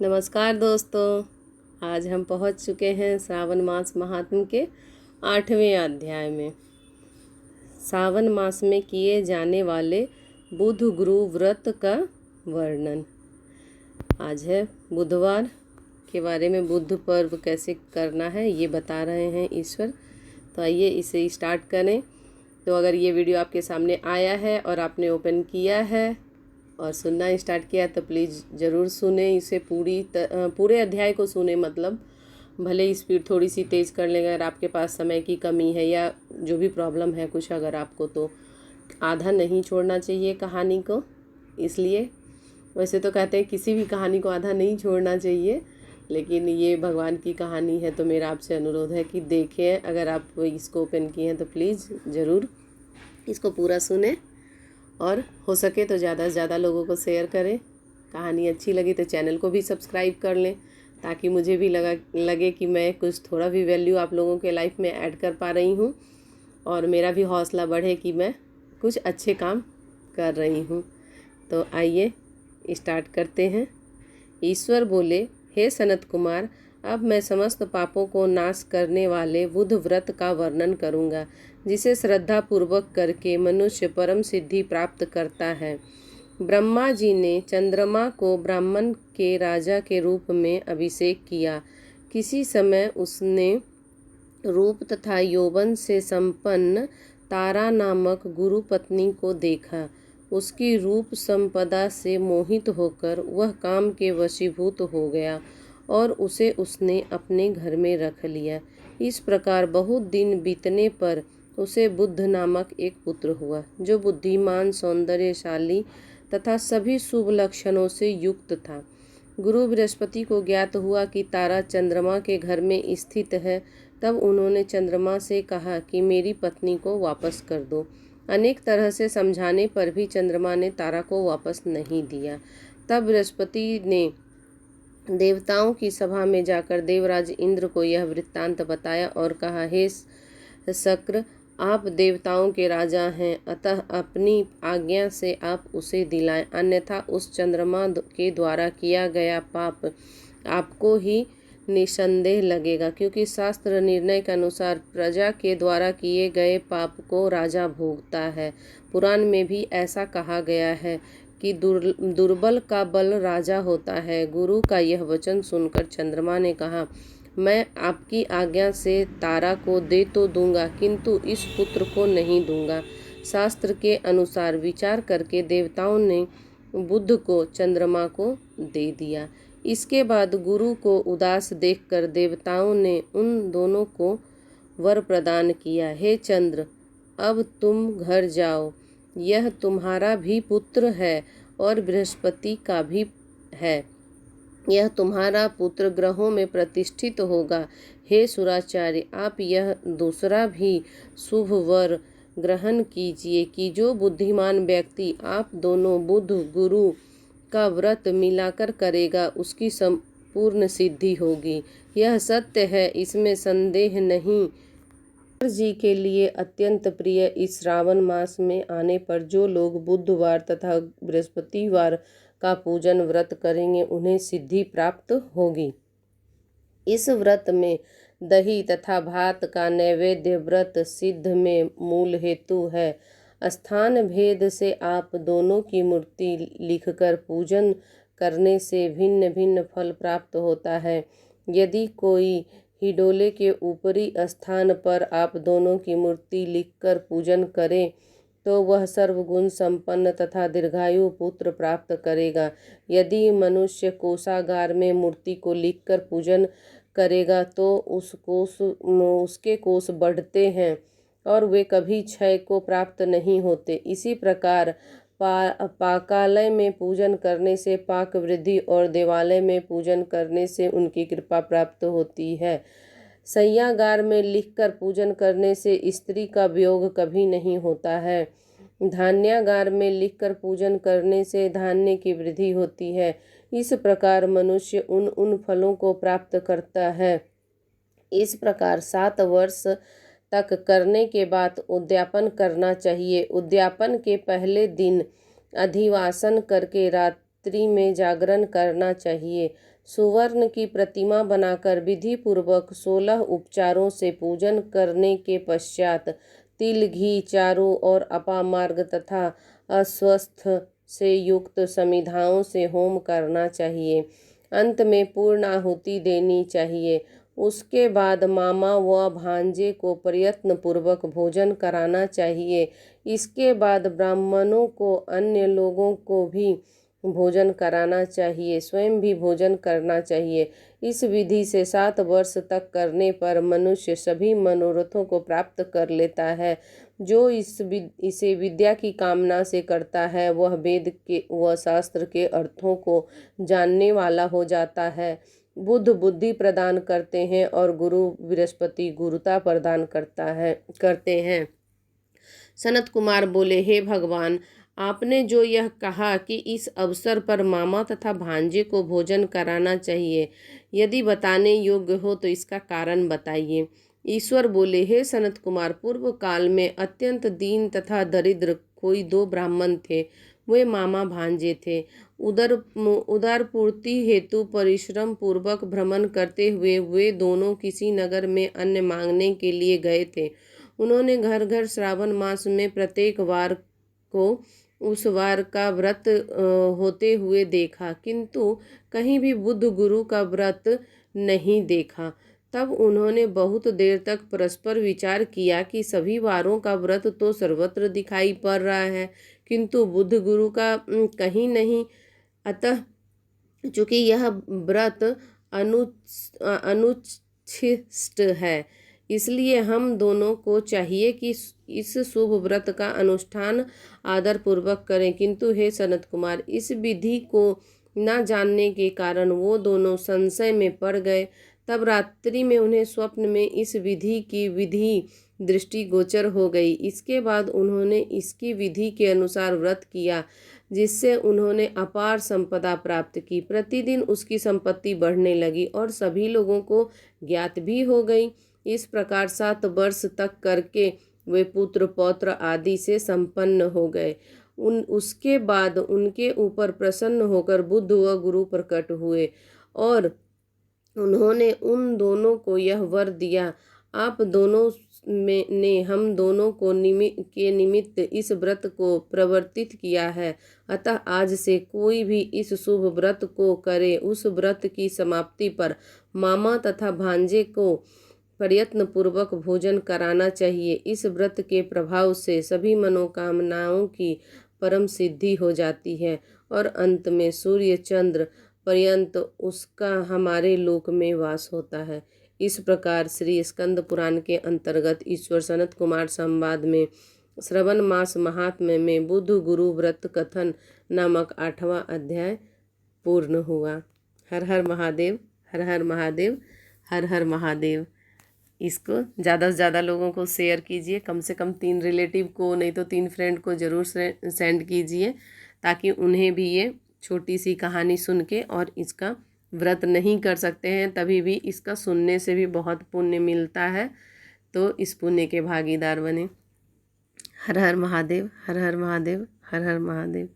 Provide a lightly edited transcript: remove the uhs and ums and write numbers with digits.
नमस्कार दोस्तों। आज हम पहुंच चुके हैं श्रावण मास महात्म्य के 8वें अध्याय में। सावन मास में किए जाने वाले बुध गुरु व्रत का वर्णन। आज है बुधवार के बारे में। बुध पर्व कैसे करना है ये बता रहे हैं ईश्वर। तो आइए इसे स्टार्ट करें। तो अगर ये वीडियो आपके सामने आया है और आपने ओपन किया है और सुनना स्टार्ट किया तो प्लीज़ ज़रूर सुने इसे। पूरे अध्याय को सुने। मतलब भले स्पीड थोड़ी सी तेज़ कर लें अगर आपके पास समय की कमी है या जो भी प्रॉब्लम है कुछ अगर आपको, तो आधा नहीं छोड़ना चाहिए कहानी को। इसलिए वैसे तो कहते हैं किसी भी कहानी को आधा नहीं छोड़ना चाहिए, लेकिन ये भगवान की कहानी है तो मेरा आपसे अनुरोध है कि देखें। अगर आप इसको ओपन किए हैं तो प्लीज़ ज़रूर इसको पूरा सुने और हो सके तो ज़्यादा से ज़्यादा लोगों को शेयर करें। कहानी अच्छी लगी तो चैनल को भी सब्सक्राइब कर लें, ताकि मुझे भी लगे कि मैं कुछ थोड़ा भी वैल्यू आप लोगों के लाइफ में ऐड कर पा रही हूँ और मेरा भी हौसला बढ़े कि मैं कुछ अच्छे काम कर रही हूँ। तो आइए स्टार्ट करते हैं। ईश्वर बोले, हे सनत कुमार, अब मैं समस्त पापों को नाश करने वाले बुध व्रत का वर्णन करूँगा, जिसे श्रद्धा पूर्वक करके मनुष्य परम सिद्धि प्राप्त करता है। ब्रह्मा जी ने चंद्रमा को ब्राह्मण के राजा के रूप में अभिषेक किया। किसी समय उसने रूप तथा यौवन से संपन्न तारा नामक गुरु पत्नी को देखा। उसकी रूप संपदा से मोहित होकर वह काम के वशीभूत हो गया और उसे उसने अपने घर में रख लिया। इस प्रकार बहुत दिन बीतने पर उसे बुद्ध नामक एक पुत्र हुआ, जो बुद्धिमान, सौंदर्यशाली तथा सभी शुभ लक्षणों से युक्त था। गुरु बृहस्पति को ज्ञात हुआ कि तारा चंद्रमा के घर में स्थित है। तब उन्होंने चंद्रमा से कहा कि मेरी पत्नी को वापस कर दो। अनेक तरह से समझाने पर भी चंद्रमा ने तारा को वापस नहीं दिया। तब बृहस्पति ने देवताओं की सभा में जाकर देवराज इंद्र को यह वृत्तांत बताया और कहा, हे शक्र, आप देवताओं के राजा हैं, अतः अपनी आज्ञा से आप उसे दिलाएं, अन्यथा उस चंद्रमा के द्वारा किया गया पाप आपको ही निसंदेह लगेगा, क्योंकि शास्त्र निर्णय के अनुसार प्रजा के द्वारा किए गए पाप को राजा भोगता है। पुराण में भी ऐसा कहा गया है कि दुर्बल का बल राजा होता है। गुरु का यह वचन सुनकर चंद्रमा ने कहा, मैं आपकी आज्ञा से तारा को दे तो दूंगा, किंतु इस पुत्र को नहीं दूंगा। शास्त्र के अनुसार विचार करके देवताओं ने बुद्ध को चंद्रमा को दे दिया। इसके बाद गुरु को उदास देखकर देवताओं ने उन दोनों को वर प्रदान किया, हे चंद्र, अब तुम घर जाओ। यह तुम्हारा भी पुत्र है और बृहस्पति का भी है। यह तुम्हारा पुत्र ग्रहों में प्रतिष्ठित होगा। हे सुराचार्य, आप यह दूसरा भी शुभ वर ग्रहण कीजिए कि जो बुद्धिमान व्यक्ति आप दोनों बुध गुरु का व्रत मिलाकर करेगा, उसकी संपूर्ण सिद्धि होगी। यह सत्य है, इसमें संदेह नहीं। जी के लिए अत्यंत प्रिय इस श्रावण मास में आने पर जो लोग बुधवार तथा बृहस्पतिवार का पूजन व्रत करेंगे, उन्हें सिद्धि प्राप्त होगी। इस व्रत में दही तथा भात का नैवेद्य व्रत सिद्ध में मूल हेतु है। स्थान भेद से आप दोनों की मूर्ति लिखकर पूजन करने से भिन्न भिन्न फल प्राप्त होता है। यदि कोई हिडोले के ऊपरी स्थान पर आप दोनों की मूर्ति लिखकर पूजन करे तो वह सर्वगुण संपन्न तथा दीर्घायु पुत्र प्राप्त करेगा। यदि मनुष्य कोषागार में मूर्ति को लिखकर पूजन करेगा तो उसके कोष बढ़ते हैं और वे कभी क्षय को प्राप्त नहीं होते। इसी प्रकार पाकालय में पूजन करने से पाक वृद्धि और देवालय में पूजन करने से उनकी कृपा प्राप्त होती है। शय्यागार में लिखकर पूजन करने से स्त्री का वियोग कभी नहीं होता है। धान्यागार में लिखकर पूजन करने से धान्य की वृद्धि होती है। इस प्रकार मनुष्य उन फलों को प्राप्त करता है। इस प्रकार 7 वर्ष तक करने के बाद उद्यापन करना चाहिए। उद्यापन के पहले दिन अधिवासन करके रात्रि में जागरण करना चाहिए। सुवर्ण की प्रतिमा बनाकर विधि पूर्वक 16 उपचारों से पूजन करने के पश्चात तिल घी चारों ओर अपामार्ग तथा अस्वस्थ से युक्त समिधाओं से होम करना चाहिए। अंत में पूर्ण आहुति देनी चाहिए। उसके बाद मामा व भांजे को प्रयत्न पूर्वक भोजन कराना चाहिए। इसके बाद ब्राह्मणों को अन्य लोगों को भी भोजन कराना चाहिए, स्वयं भी भोजन करना चाहिए। इस विधि से 7 वर्ष तक करने पर मनुष्य सभी मनोरथों को प्राप्त कर लेता है। जो इसे विद्या की कामना से करता है वह वेद के व शास्त्र के अर्थों को जानने वाला हो जाता है। बुद्ध बुद्धि प्रदान करते हैं और गुरु बृहस्पति गुरुता प्रदान करते हैं। सनत कुमार बोले, हे भगवान, आपने जो यह कहा कि इस अवसर पर मामा तथा भांजे को भोजन कराना चाहिए, यदि बताने योग्य हो तो इसका कारण बताइए। ईश्वर बोले, हे सनत कुमार, पूर्व काल में अत्यंत दीन तथा दरिद्र कोई 2 ब्राह्मण थे। वे मामा भांजे थे। उदर पूर्ति हेतु परिश्रम पूर्वक भ्रमण करते हुए वे दोनों किसी नगर में अन्न मांगने के लिए गए थे। उन्होंने घर घर श्रावण मास में प्रत्येक वार को उस वार का व्रत होते हुए देखा, किंतु कहीं भी बुद्ध गुरु का व्रत नहीं देखा। तब उन्होंने बहुत देर तक परस्पर विचार किया कि सभी वारों का व्रत तो सर्वत्र दिखाई पड़ रहा है, किंतु बुद्ध गुरु का कहीं नहीं। अतः चूंकि यह व्रत अनुच्छिष्ट है, इसलिए हम दोनों को चाहिए कि इस शुभ व्रत का अनुष्ठान आदर पूर्वक करें। किंतु हे सनत कुमार, इस विधि को न जानने के कारण वो दोनों संशय में पड़ गए। तब रात्रि में उन्हें स्वप्न में इस विधि की विधि दृष्टि गोचर हो गई। इसके बाद उन्होंने इसकी विधि के अनुसार व्रत किया, जिससे उन्होंने अपार संपदा प्राप्त की। प्रतिदिन उसकी संपत्ति बढ़ने लगी और सभी लोगों को ज्ञात भी हो गई। इस प्रकार 7 वर्ष तक करके वे पुत्र पौत्र आदि से संपन्न हो गए। उसके बाद उनके ऊपर प्रसन्न होकर बुद्ध व गुरु प्रकट हुए और उन्होंने उन दोनों को यह वर दिया, आप दोनों ने हम दोनों को निमित्त इस व्रत को प्रवर्तित किया है। अतः आज से कोई भी इस शुभ व्रत को करे। उस व्रत की समाप्ति पर मामा तथा भांजे को प्रयत्न पूर्वक भोजन कराना चाहिए। इस व्रत के प्रभाव से सभी मनोकामनाओं की परम सिद्धि हो जाती है और अंत में सूर्य चंद्र पर्यंत उसका हमारे लोक में वास होता है। इस प्रकार श्री स्कंद पुराण के अंतर्गत ईश्वर सनत कुमार संवाद में श्रवण मास महात्म्य में बुद्ध गुरु व्रत कथन नामक 8वां अध्याय पूर्ण हुआ। हर हर महादेव, हर हर महादेव, हर हर महादेव। इसको ज़्यादा से ज़्यादा लोगों को शेयर कीजिए, कम से कम 3 रिलेटिव को, नहीं तो 3 फ्रेंड को ज़रूर सेंड कीजिए, ताकि उन्हें भी ये छोटी सी कहानी सुन के, और इसका व्रत नहीं कर सकते हैं तभी भी इसका सुनने से भी बहुत पुण्य मिलता है, तो इस पुण्य के भागीदार बने। हर हर महादेव, हर हर महादेव, हर हर महादेव।